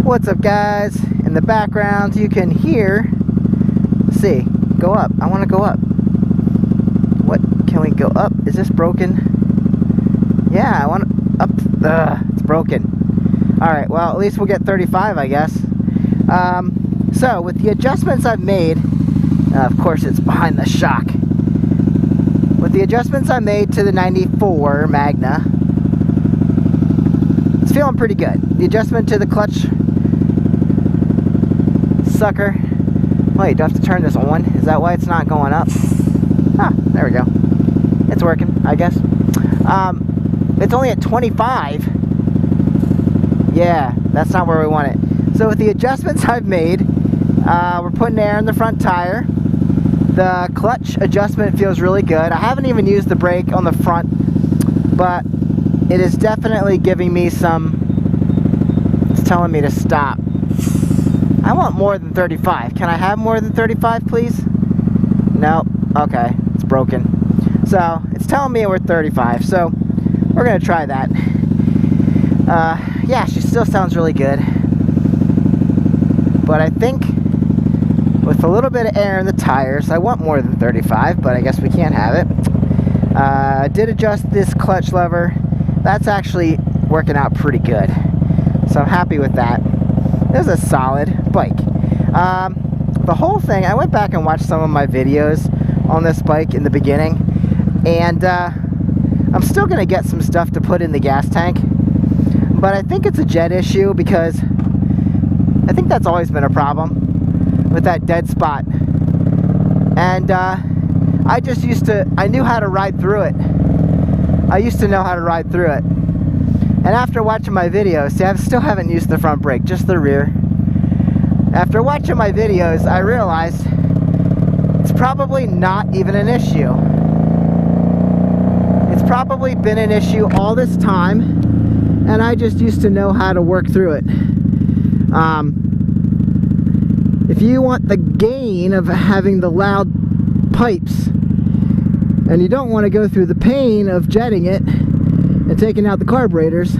What's up, guys? In the background you can hear, let's see, go up. I want to go up. What, can we go up? Is this broken? Yeah, I want to up. It's broken. Alright, well, at least we'll get 35, I guess. So with the adjustments I've made, of course it's behind the shock. With the adjustments I made to the 94 Magna, it's feeling pretty good. The adjustment to the clutch sucker. Wait, do I have to turn this on? Is that why it's not going up? Ah, there we go. It's working, I guess. It's only at 25. Yeah, that's not where we want it. So with the adjustments I've made, we're putting air in the front tire. The clutch adjustment feels really good. I haven't even used the brake on the front, but it is definitely giving me some, it's telling me to stop. I want more than 35. Can I have more than 35, please? Nope. Okay, it's broken. So, it's telling me we're 35, so we're going to try that. Yeah, she still sounds really good. But I think with a little bit of air in the tires, I want more than 35, but I guess we can't have it. I did adjust this clutch lever. That's actually working out pretty good. So I'm happy with that. This is a solid bike. The whole thing, I went back and watched some of my videos on this bike in the beginning, and I'm still going to get some stuff to put in the gas tank, but I think it's a jet issue because I think that's always been a problem with that dead spot. And I just I knew how to ride through it. I used to know how to ride through it. And after watching my videos, see, I still haven't used the front brake, just the rear. After watching my videos, I realized it's probably not even an issue. It's probably been an issue all this time, and I just used to know how to work through it. If you want the gain of having the loud pipes, and you don't want to go through the pain of jetting it and taking out the carburetors,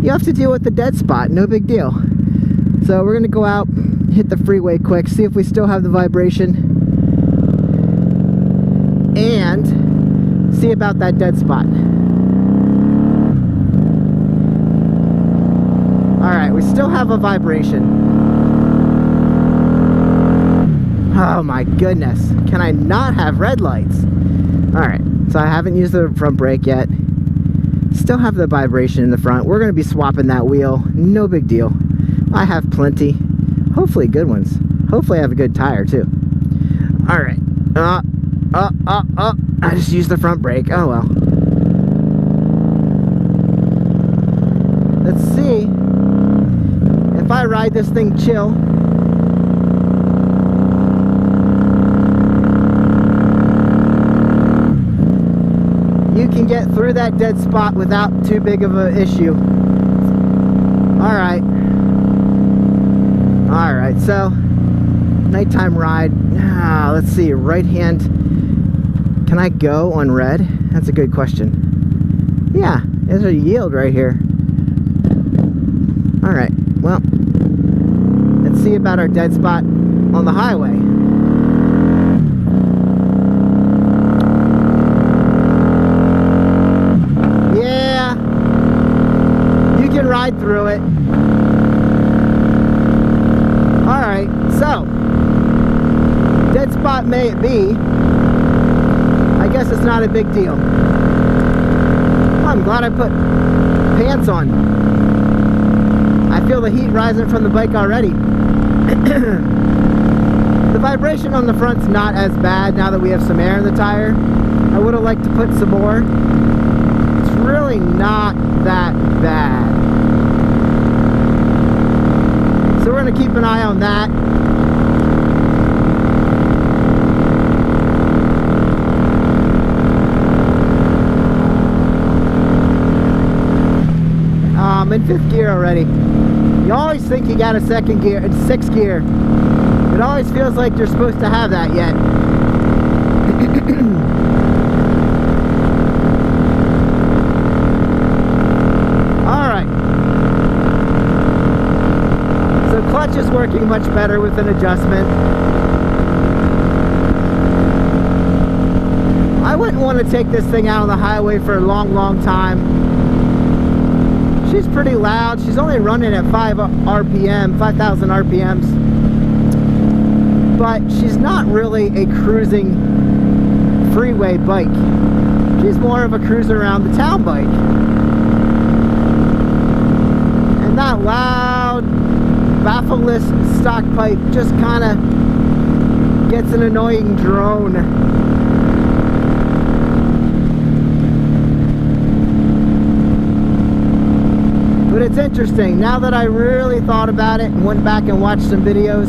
you have to deal with the dead spot. No big deal. So we're gonna go out, hit the freeway quick, see if we still have the vibration, and see about that dead spot. Alright, we still have a vibration. Oh my goodness, can I not have red lights? Alright, so I haven't used the front brake yet. Still have the vibration in the front. We're going to be swapping that wheel. No big deal. I have plenty. Hopefully good ones. Hopefully I have a good tire too. Alright. I just used the front brake. Oh well. Let's see if I ride this thing chill. You can get through that dead spot without too big of an issue. Alright. Alright, so nighttime ride. Let's see, right hand. Can I go on red? That's a good question. Yeah, there's a yield right here. Alright, well, let's see about our dead spot on the highway. Ride through it. Alright, so dead spot may it be. I guess it's not a big deal. Well, I'm glad I put pants on. I feel the heat rising from the bike already. The vibration on the front's not as bad now that we have some air in the tire. I would have liked to put some more. It's really not that bad. So we're going to keep an eye on that. I'm in 5th gear already. You always think you got a 2nd gear, it's 6th gear. It always feels like you're supposed to have that yet. clutch is working much better with an adjustment. I wouldn't want to take this thing out on the highway for a long time. She's pretty loud. She's only running at 5,000 RPMs. But she's not really a cruising freeway bike. She's more of a cruiser around the town bike. And that loud, baffleless stock pipe just kind of gets an annoying drone. But it's interesting, now that I really thought about it and went back and watched some videos,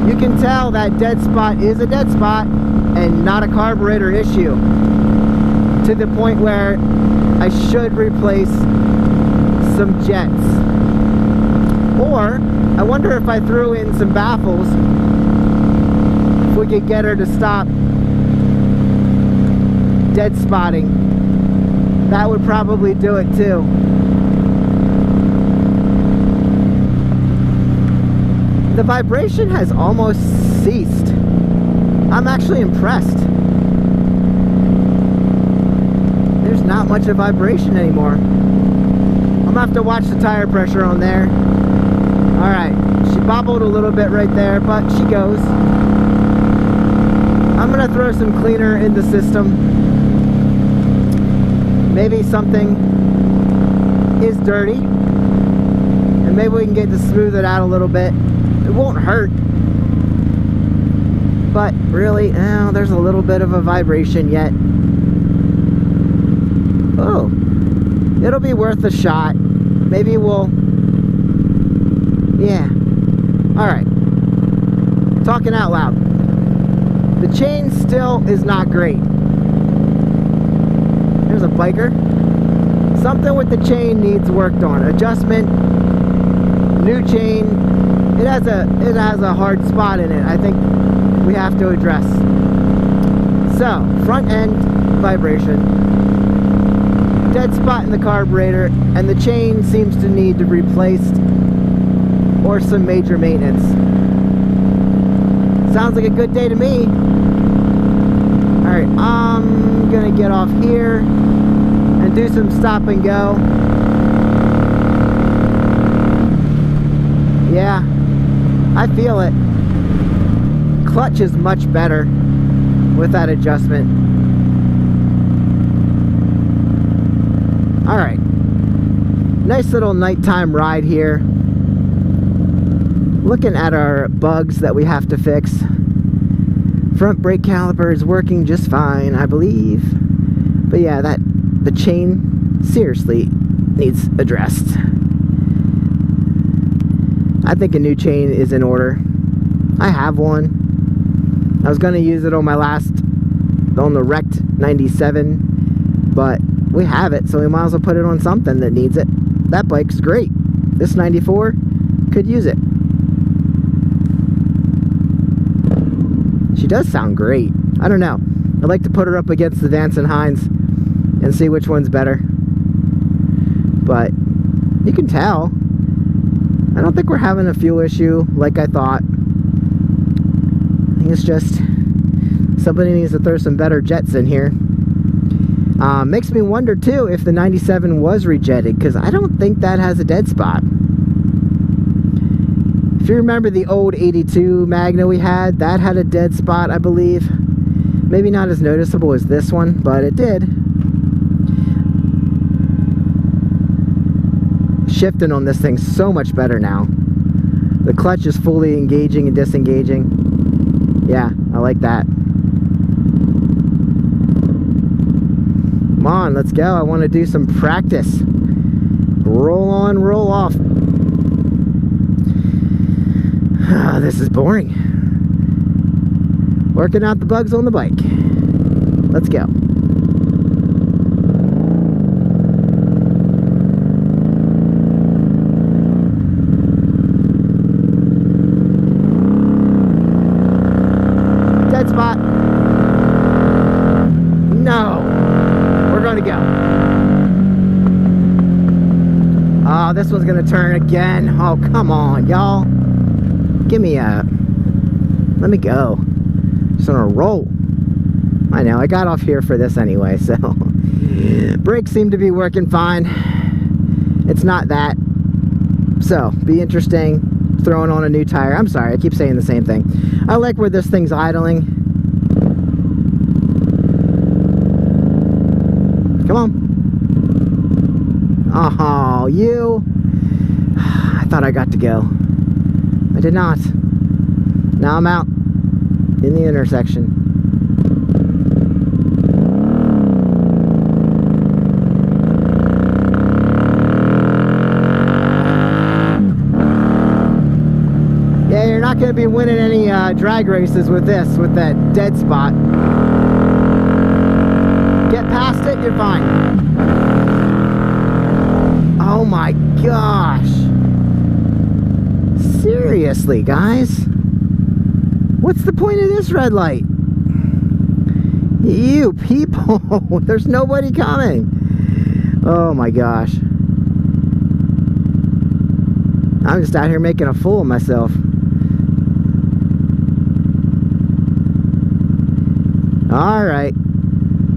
you can tell that dead spot is a dead spot and not a carburetor issue, to the point where I should replace some jets. Or I wonder if I threw in some baffles, if we could get her to stop dead spotting. That would probably do it too. The vibration has almost ceased. I'm actually impressed. There's not much of vibration anymore. I'm gonna have to watch the tire pressure on there. Alright, she bobbled a little bit right there, but she goes. I'm gonna throw some cleaner in the system. Maybe something is dirty, and maybe we can get to smooth it out a little bit. It won't hurt, but really, there's a little bit of a vibration yet. Oh, it'll be worth a shot. Maybe we'll, yeah. Alright, talking out loud. The chain still is not great. There's a biker. Something with the chain needs worked on. Adjustment, new chain. It has a hard spot in it. I think we have to address. So, front end vibration, dead spot in the carburetor, and the chain seems to need to be replaced or some major maintenance. Sounds like a good day to me. Alright, I'm gonna get off here and do some stop and go. Yeah, I feel it. Clutch is much better with that adjustment. Alright, nice little nighttime ride here. Looking at our bugs that we have to fix. Front brake caliper is working just fine, I believe. But yeah, the chain seriously needs addressed. I think a new chain is in order. I have one. I was going to use it on the wrecked 97, but we have it, so we might as well put it on something that needs it. That bike's great. This 94 could use it. She does sound great. I don't know. I'd like to put her up against the Vance and Hines and see which one's better. But you can tell. I don't think we're having a fuel issue like I thought. I think it's just somebody needs to throw some better jets in here. Makes me wonder too if the 97 was rejetted, because I don't think that has a dead spot. If you remember the old 82 Magna we had, that had a dead spot, I believe. Maybe not as noticeable as this one, but it did. Shifting on this thing's so much better now. The clutch is fully engaging and disengaging. Yeah, I like that. Come on, let's go. I want to do some practice. Roll on, roll off. This is boring. Working out the bugs on the bike. Let's go. Dead spot. No. We're going to go. Oh, this one's gonna turn again. Oh, come on, y'all. Give me a... Let me go. Just on a roll. I know, I got off here for this anyway, so... Brakes seem to be working fine. It's not that. So, be interesting. Throwing on a new tire. I'm sorry, I keep saying the same thing. I like where this thing's idling. Come on. Oh, you. I thought I got to go. I did not. Now I'm out in the intersection. Yeah, you're not going to be winning any drag races with this, with that dead spot. Get past it, you're fine. Oh my gosh. Seriously, guys? What's the point of this red light? You people, there's nobody coming. Oh my gosh. I'm just out here making a fool of myself. Alright.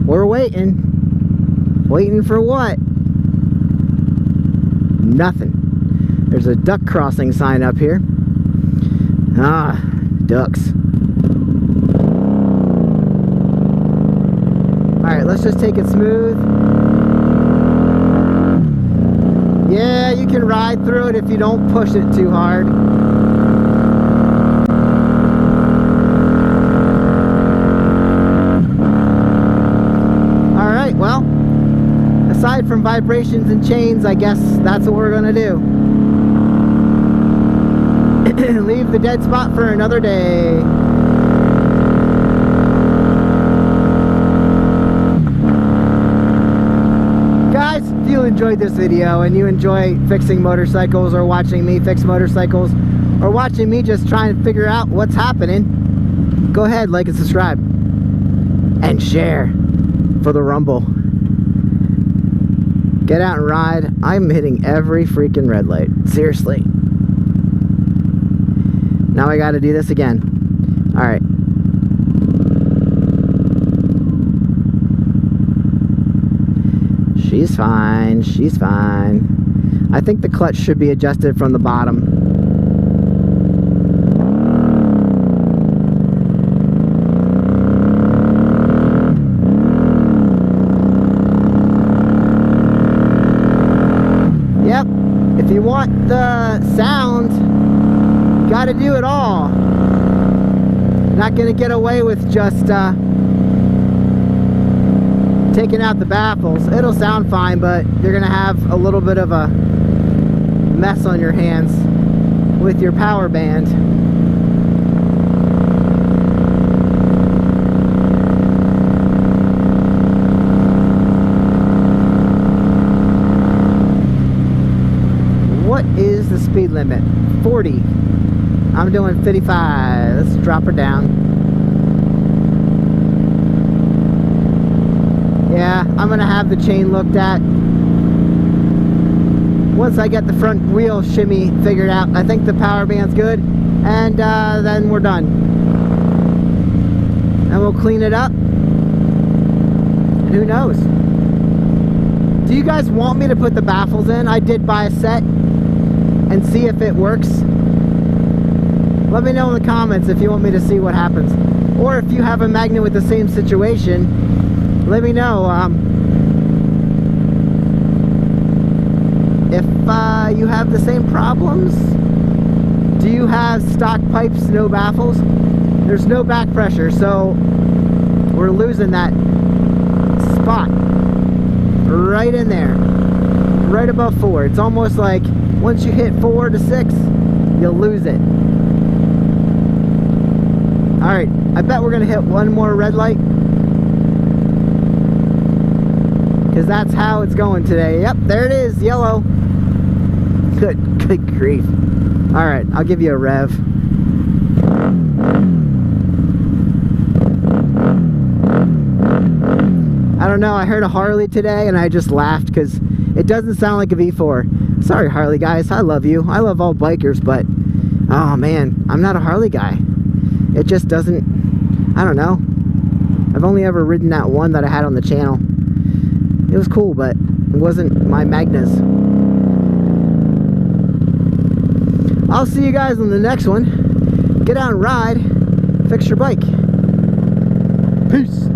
We're waiting. Waiting for what? Nothing. There's a duck crossing sign up here. Ah, ducks. Alright, let's just take it smooth. Yeah, you can ride through it if you don't push it too hard. Alright, well, aside from vibrations and chains, I guess that's what we're gonna do. Leave the dead spot for another day. Guys, if you enjoyed this video and you enjoy fixing motorcycles or watching me fix motorcycles or watching me just trying to figure out what's happening, go ahead, like and subscribe and share for the rumble. Get out and ride. I'm hitting every freaking red light. Seriously. Now I gotta do this again. Alright. She's fine. She's fine. I think the clutch should be adjusted from the bottom. Yep. If you want the sound, got to do it all. Not gonna get away with just taking out the baffles. It'll sound fine, but you're gonna have a little bit of a mess on your hands with your power band. What is the speed limit? 40. I'm doing 55. Let's drop her down. Yeah, I'm gonna have the chain looked at once I get the front wheel shimmy figured out. I think the power band's good, and then we're done. And we'll clean it up. And who knows? Do you guys want me to put the baffles in? I did buy a set and see if it works. Let me know in the comments if you want me to see what happens. Or if you have a Magna with the same situation, let me know. If you have the same problems. Do you have stock pipes, no baffles? There's no back pressure, so we're losing that spot right in there, right above 4. It's almost like once you hit 4 to 6, you'll lose it. Alright, I bet we're gonna hit one more red light, because that's how it's going today. Yep, there it is, yellow. Good grief. Alright, I'll give you a rev. I don't know, I heard a Harley today and I just laughed because it doesn't sound like a V4. Sorry, Harley guys, I love you. I love all bikers, but oh man, I'm not a Harley guy. It just doesn't, I don't know. I've only ever ridden that one that I had on the channel. It was cool, but it wasn't my Magnas. I'll see you guys on the next one. Get out and ride. Fix your bike. Peace.